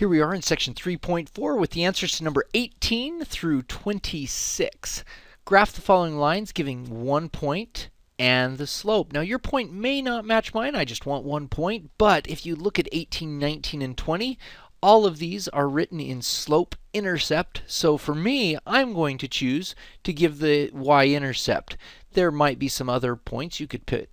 Here we are in section 3.4 with the answers to number 18 through 26. Graph the following lines giving 1 point and the slope. Now your point may not match mine, I just want 1 point, but if you look at 18, 19, and 20, all of these are written in slope-intercept. So for me, I'm going to choose to give the y-intercept. There might be some other points you could put,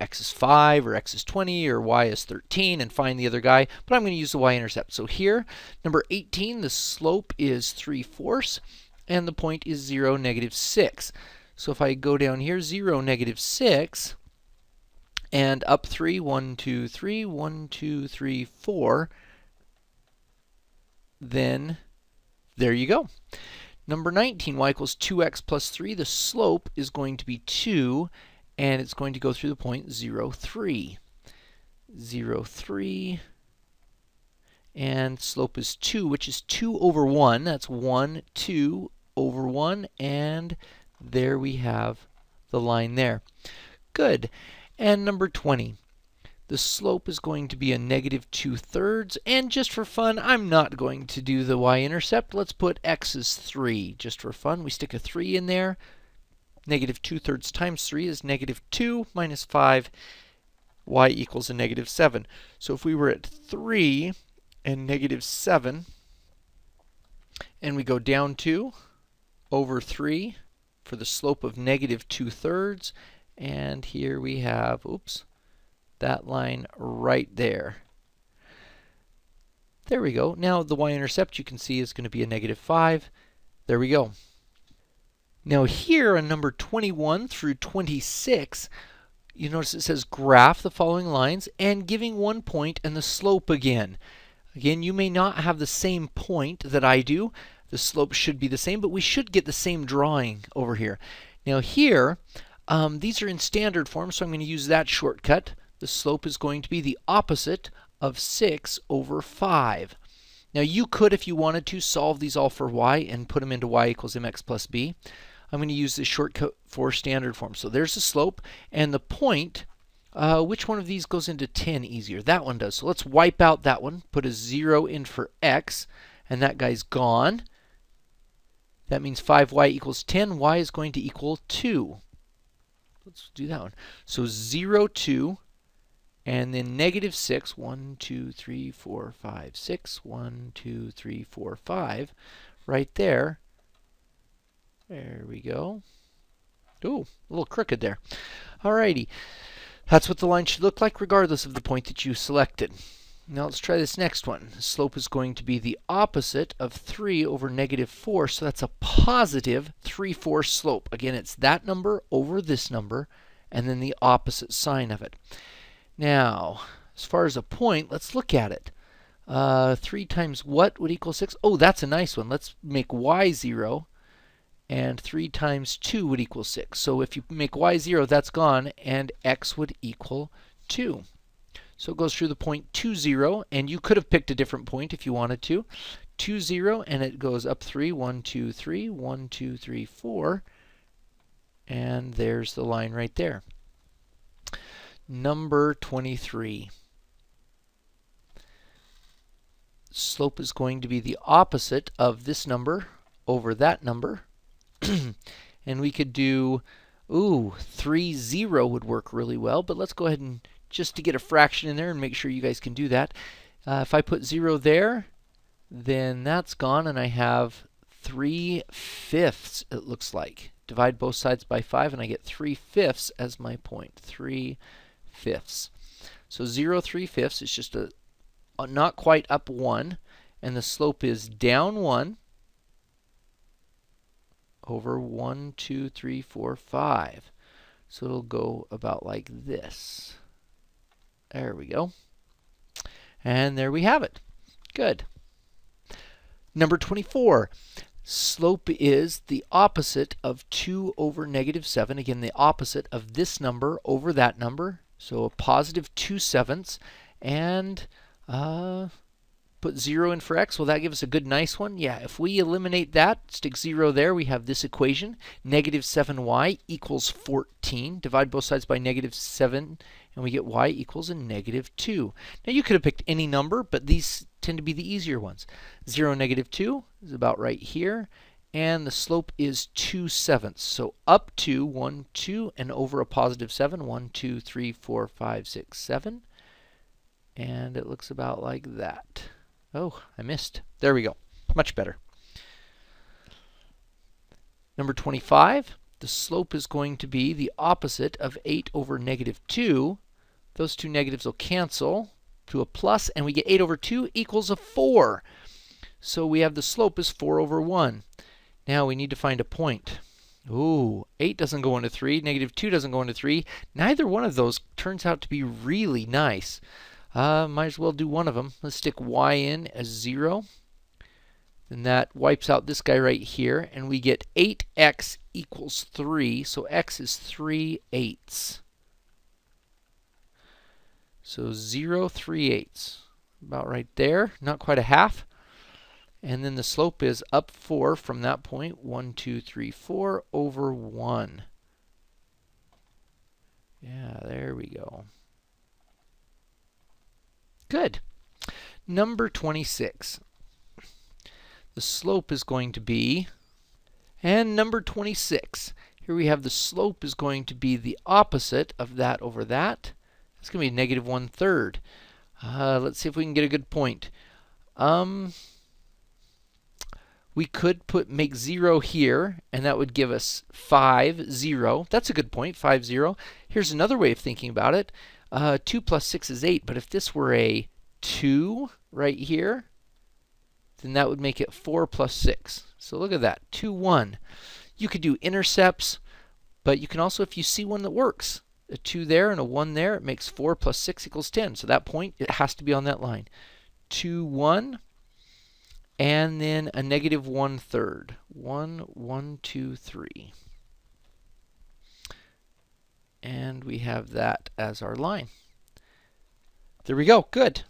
x is 5 or x is 20 or y is 13 and find the other guy, but I'm going to use the y-intercept. So here, number 18, the slope is 3/4 and the point is 0, -6. So if I go down here, 0, -6, and up 3, 1, 2, 3, 1, 2, 3, 4, then there you go. Number 19, y equals 2x plus 3. The slope is going to be 2, and it's going to go through the point 0, 3. 0, 3. And slope is 2, which is 2 over 1. That's 1, 2 over 1. And there we have the line there. Good. And number 20. The slope is going to be a -2/3. And just for fun, I'm not going to do the y-intercept. Let's put x is 3. Just for fun, we stick a 3 in there. -2/3 times 3 is -2 minus 5. Y equals a -7. So if we were at 3 and -7, and we go down 2 over 3 for the slope of -2/3, and here we have, oops, that line right there. There we go. Now the y-intercept you can see is going to be a -5. There we go. Now here on number 21 through 26, you notice it says graph the following lines and giving 1 point and the slope again. Again, you may not have the same point that I do. The slope should be the same, but we should get the same drawing over here. Now here, these are in standard form, so I'm going to use that shortcut. The slope is going to be the opposite of 6 over 5. Now you could, if you wanted to, solve these all for y and put them into y equals mx plus b. I'm going to use this shortcut for standard form. So there's the slope, and the point, which one of these goes into 10 easier? That one does. So let's wipe out that one, put a 0 in for x, and that guy's gone. That means 5y equals 10. Y is going to equal 2. Let's do that one. So 0, 2, and then -6. 1, 2, 3, 4, 5, 6. 1, 2, 3, 4, 5. Right there. There we go. Ooh, a little crooked there. Alrighty. That's what the line should look like regardless of the point that you selected. Now let's try this next one. The slope is going to be the opposite of 3 over -4, so that's a positive 3/4 slope. Again, it's that number over this number, and then the opposite sign of it. Now, as far as a point, let's look at it. 3 times what would equal 6? Oh, that's a nice one. Let's make y 0. And 3 times 2 would equal 6. So if you make y 0, that's gone, and x would equal 2. So it goes through the point 2, 0, and you could have picked a different point if you wanted to. 2, 0, and it goes up 3, 1, 2, 3, 1, 2, 3, 4, and there's the line right there. Number 23. Slope is going to be the opposite of this number over that number. And we could do, 3, 0 would work really well, but let's go ahead and just to get a fraction in there and make sure you guys can do that. If I put 0 there, then that's gone, and I have 3/5, it looks like. Divide both sides by 5, and I get 3/5 as my point. 3/5. So 0, 3/5 is just a not quite up 1, and the slope is down 1 over 1, 2, 3, 4, 5. So it'll go about like this. There we go. And there we have it. Good. Number 24. Slope is the opposite of 2 over -7. Again, the opposite of this number over that number. So a positive 2/7. And put 0 in for x. Will that give us a good nice one? Yeah, if we eliminate that, stick 0 there, we have this equation. -7y equals 14. Divide both sides by -7, and we get y equals a -2. Now you could have picked any number, but these tend to be the easier ones. 0, -2 is about right here. And the slope is 2/7. So up to 1, 2, and over a positive 7. 1, 2, 3, 4, 5, 6, 7. And it looks about like that. Oh, I missed. There we go. Much better. Number 25, the slope is going to be the opposite of 8 over -2. Those two negatives will cancel to a plus, and we get 8 over 2 equals a 4. So we have the slope is 4 over 1. Now we need to find a point. Ooh, 8 doesn't go into 3, -2 doesn't go into 3. Neither one of those turns out to be really nice. Might as well do one of them. Let's stick y in as 0. Then that wipes out this guy right here, and we get 8x equals 3. So x is 3/8. So 0, 3/8. About right there. Not quite a half. And then the slope is up 4 from that point. 1, 2, 3, 4 over 1. Yeah, there we go. Good. Number 26. The slope is going to be, and number 26. Here we have the slope is going to be the opposite of that over that. It's going to be -1/3. Let's see if we can get a good point. We could make 0 here, and that would give us 5, 0. That's a good point, 5, 0. Here's another way of thinking about it. 2 plus 6 is 8, but if this were a 2 right here, then that would make it 4 plus 6. So look at that, 2, 1. You could do intercepts, but you can also, if you see one that works, a 2 there and a 1 there, it makes 4 plus 6 equals 10. So that point, it has to be on that line. 2, 1. And then a -1/3. 1, 1, 2, 3. And we have that as our line. There we go. Good.